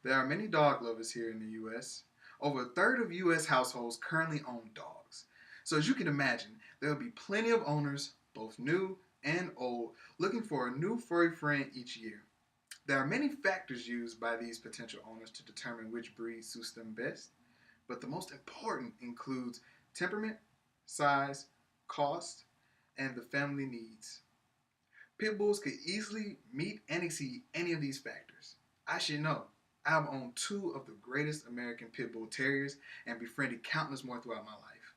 There are many dog lovers here in the U.S. Over a third of U.S. households currently own dogs. So, as you can imagine, there will be plenty of owners, both new and old, looking for a new furry friend each year. There are many factors used by these potential owners to determine which breed suits them best, but the most important includes temperament, size, cost, and the family needs. Pit bulls could easily meet and exceed any of these factors. I should know. I have owned two of the greatest American pit bull terriers and befriended countless more throughout my life.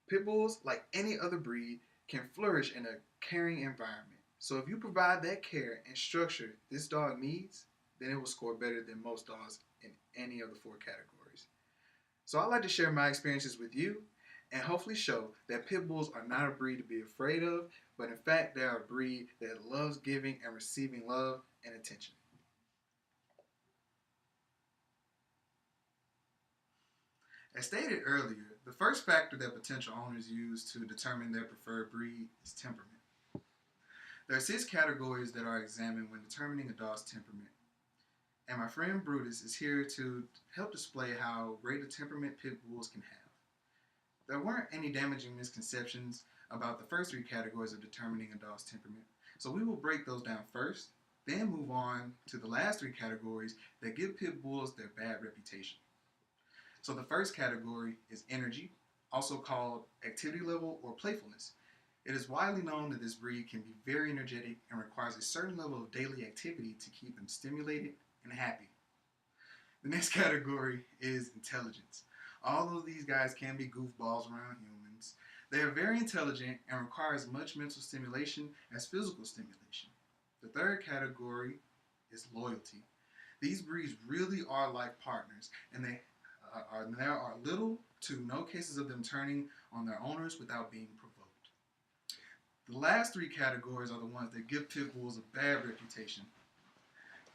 Pit bulls, like any other breed, can flourish in a caring environment. So if you provide that care and structure this dog needs, then it will score better than most dogs in any of the four categories. So I'd like to share my experiences with you and hopefully show that pit bulls are not a breed to be afraid of, but in fact they are a breed that loves giving and receiving love and attention. As stated earlier, the first factor that potential owners use to determine their preferred breed is temperament. There are six categories that are examined when determining a dog's temperament, and my friend Brutus is here to help display how great a temperament pit bulls can have. There weren't any damaging misconceptions about the first three categories of determining a dog's temperament, so we will break those down first, then move on to the last three categories that give pit bulls their bad reputation. So the first category is energy, also called activity level or playfulness. It is widely known that this breed can be very energetic and requires a certain level of daily activity to keep them stimulated and happy. The next category is intelligence. Although these guys can be goofballs around humans, they are very intelligent and require as much mental stimulation as physical stimulation. The third category is loyalty. These breeds really are like partners, and there are little to no cases of them turning on their owners without being provoked. The last three categories are the ones that give pit bulls a bad reputation.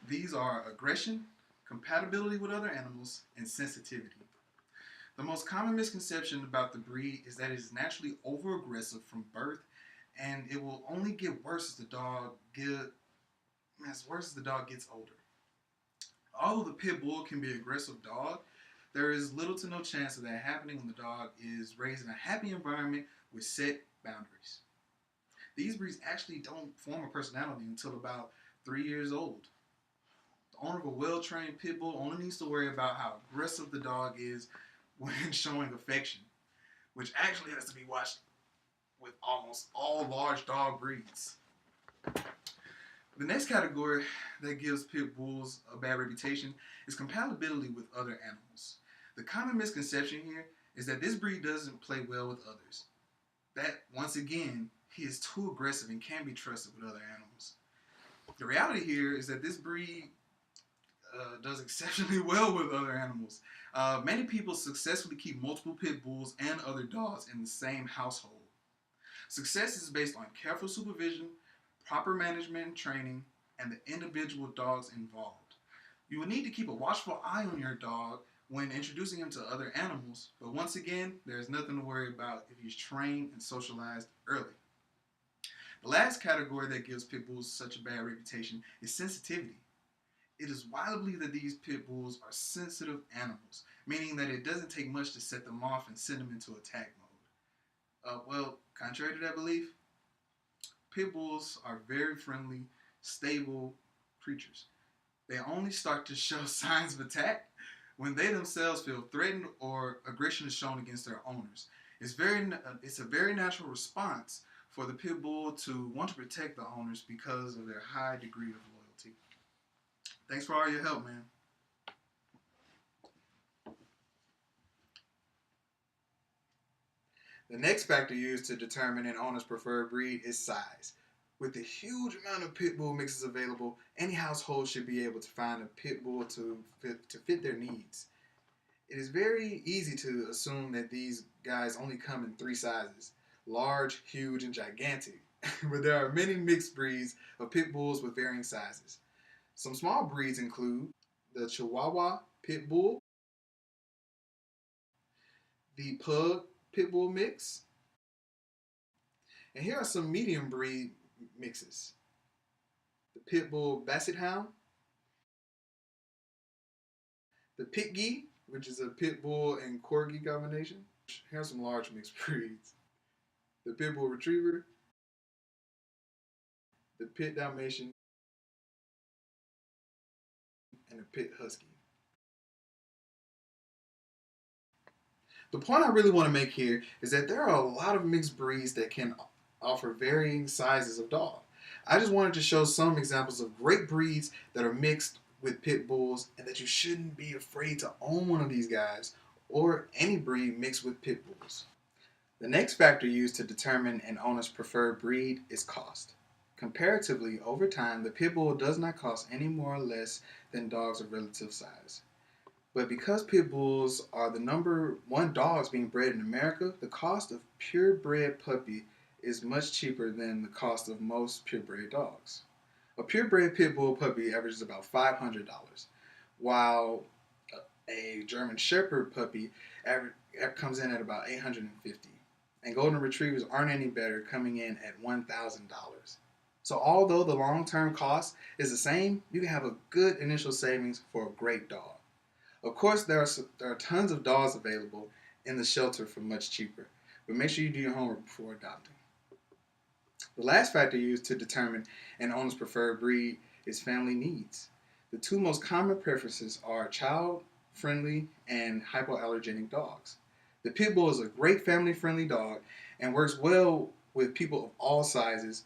These are aggression, compatibility with other animals, and sensitivity. The most common misconception about the breed is that it is naturally over-aggressive from birth, and it will only get worse as the dog gets older. Although the pit bull can be an aggressive dog, there is little to no chance of that happening when the dog is raised in a happy environment with set boundaries. These breeds actually don't form a personality until about 3 years old. The owner of a well-trained pit bull only needs to worry about how aggressive the dog is when showing affection, which actually has to be watched with almost all large dog breeds. The next category that gives pit bulls a bad reputation is compatibility with other animals. The common misconception here is that this breed doesn't play well with others. That, once again, he is too aggressive and can't be trusted with other animals. The reality here is that this breed does exceptionally well with other animals. Many people successfully keep multiple pit bulls and other dogs in the same household. Success is based on careful supervision, proper management and training, and the individual dogs involved. You will need to keep a watchful eye on your dog when introducing him to other animals, but once again, there's nothing to worry about if he's trained and socialized early. The last category that gives pit bulls such a bad reputation is sensitivity. It is widely believed that these pit bulls are sensitive animals, meaning that it doesn't take much to set them off and send them into attack mode. Contrary to that belief, pit bulls are very friendly, stable creatures. They only start to show signs of attack when they themselves feel threatened or aggression is shown against their owners. It's a very natural response for the pit bull to want to protect the owners because of their high degree of loyalty. Thanks for all your help, man. The next factor used to determine an owner's preferred breed is size. With the huge amount of pit bull mixes available, any household should be able to find a pit bull to fit their needs. It is very easy to assume that these guys only come in three sizes: large, huge, and gigantic. But there are many mixed breeds of pit bulls with varying sizes. Some small breeds include the Chihuahua Pit Bull, the Pug Pit Bull mix, and here are some medium breed mixes: the Pit Bull Basset Hound, The Pit which is a pit bull and corgi combination. Here's some large mixed breeds. The pit bull retriever, the pit dalmatian, and the pit husky. The point I really want to make here is that there are a lot of mixed breeds that can offer varying sizes of dog. I just wanted to show some examples of great breeds that are mixed with pit bulls and that you shouldn't be afraid to own one of these guys or any breed mixed with pit bulls. The next factor used to determine an owner's preferred breed is cost. Comparatively, over time, the pit bull does not cost any more or less than dogs of relative size. But because pit bulls are the number one dogs being bred in America, the cost of purebred puppy is much cheaper than the cost of most purebred dogs. A purebred pit bull puppy averages about $500, while a German Shepherd puppy comes in at about $850, and golden retrievers aren't any better, coming in at $1,000. So although the long-term cost is the same, you can have a good initial savings for a great dog. Of course, there are tons of dogs available in the shelter for much cheaper, but make sure you do your homework before adopting. The last factor used to determine an owner's preferred breed is family needs. The two most common preferences are child-friendly and hypoallergenic dogs. The pit bull is a great family-friendly dog and works well with people of all sizes.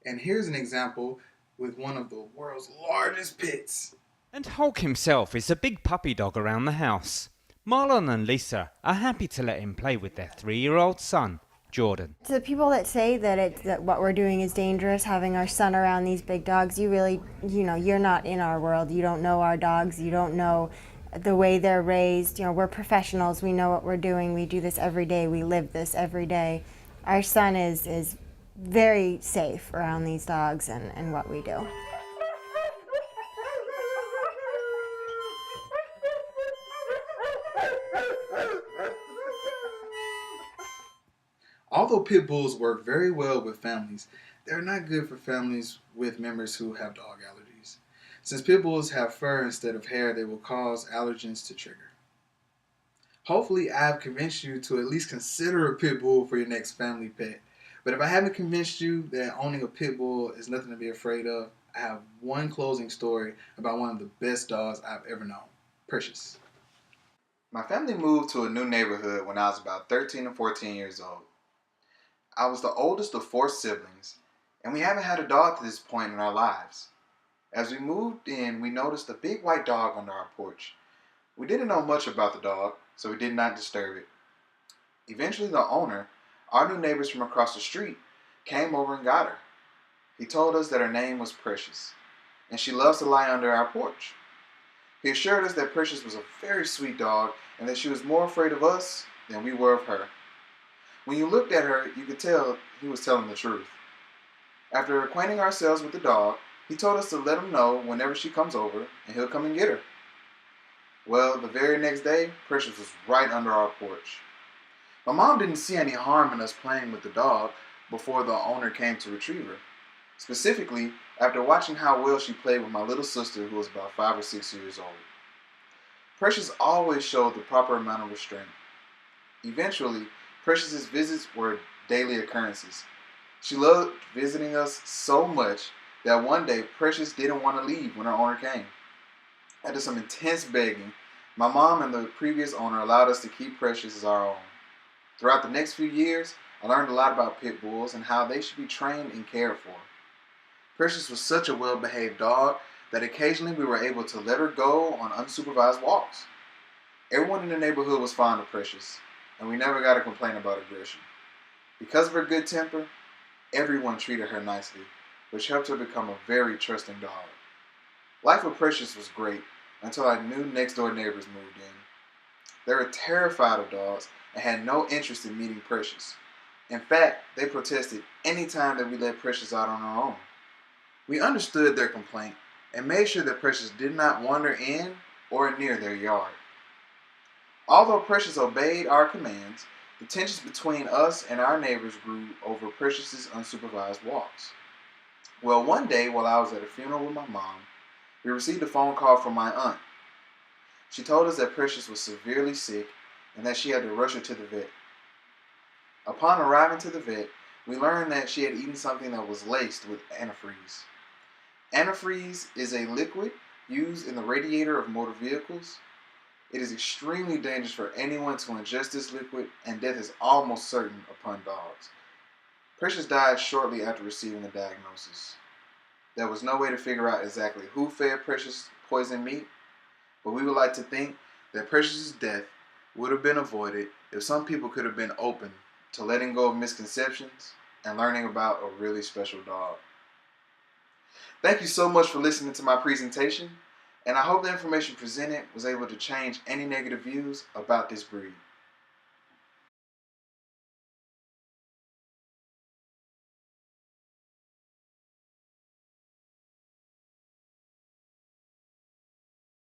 And here's an example with one of the world's largest pits. And Hulk himself is a big puppy dog around the house. Marlon and Lisa are happy to let him play with their 3-year-old son, Jordan. To the people that say that what we're doing is dangerous, having our son around these big dogs, you really, you're not in our world. You don't know our dogs. You don't know the way they're raised. We're professionals. We know what we're doing. We do this every day. We live this every day. Our son is very safe around these dogs and what we do. Although pit bulls work very well with families, they're not good for families with members who have dog allergies. Since pit bulls have fur instead of hair, they will cause allergens to trigger. Hopefully, I've convinced you to at least consider a pit bull for your next family pet. But if I haven't convinced you that owning a pit bull is nothing to be afraid of, I have one closing story about one of the best dogs I've ever known, Precious. My family moved to a new neighborhood when I was about 13 or 14 years old. I was the oldest of 4 siblings, and we haven't had a dog to this point in our lives. As we moved in, we noticed a big white dog under our porch. We didn't know much about the dog, so we did not disturb it. Eventually, the owner, our new neighbors from across the street, came over and got her. He told us that her name was Precious, and she loves to lie under our porch. He assured us that Precious was a very sweet dog and that she was more afraid of us than we were of her. When you looked at her, you could tell he was telling the truth. After acquainting ourselves with the dog, he told us to let him know whenever she comes over, and he'll come and get her. Well, the very next day, Precious was right under our porch. My mom didn't see any harm in us playing with the dog before the owner came to retrieve her. Specifically, after watching how well she played with my little sister who was about 5 or 6 years old. Precious always showed the proper amount of restraint. Eventually, Precious's visits were daily occurrences. She loved visiting us so much that one day Precious didn't want to leave when her owner came. After some intense begging, my mom and the previous owner allowed us to keep Precious as our own. Throughout the next few years, I learned a lot about pit bulls and how they should be trained and cared for. Precious was such a well-behaved dog that occasionally we were able to let her go on unsupervised walks. Everyone in the neighborhood was fond of Precious, and we never got a complaint about aggression. Because of her good temper, everyone treated her nicely, which helped her become a very trusting dog. Life with Precious was great until our new next-door neighbors moved in. They were terrified of dogs and had no interest in meeting Precious. In fact, they protested any time that we let Precious out on her own. We understood their complaint and made sure that Precious did not wander in or near their yard. Although Precious obeyed our commands, the tensions between us and our neighbors grew over Precious's unsupervised walks. Well, one day while I was at a funeral with my mom, we received a phone call from my aunt. She told us that Precious was severely sick and that she had to rush her to the vet. Upon arriving to the vet, we learned that she had eaten something that was laced with antifreeze. Antifreeze is a liquid used in the radiator of motor vehicles. It is extremely dangerous for anyone to ingest this liquid, and death is almost certain upon dogs. Precious died shortly after receiving the diagnosis. There was no way to figure out exactly who fed Precious poisoned meat, but we would like to think that Precious's death would have been avoided if some people could have been open to letting go of misconceptions and learning about a really special dog. Thank you so much for listening to my presentation, and I hope the information presented was able to change any negative views about this breed.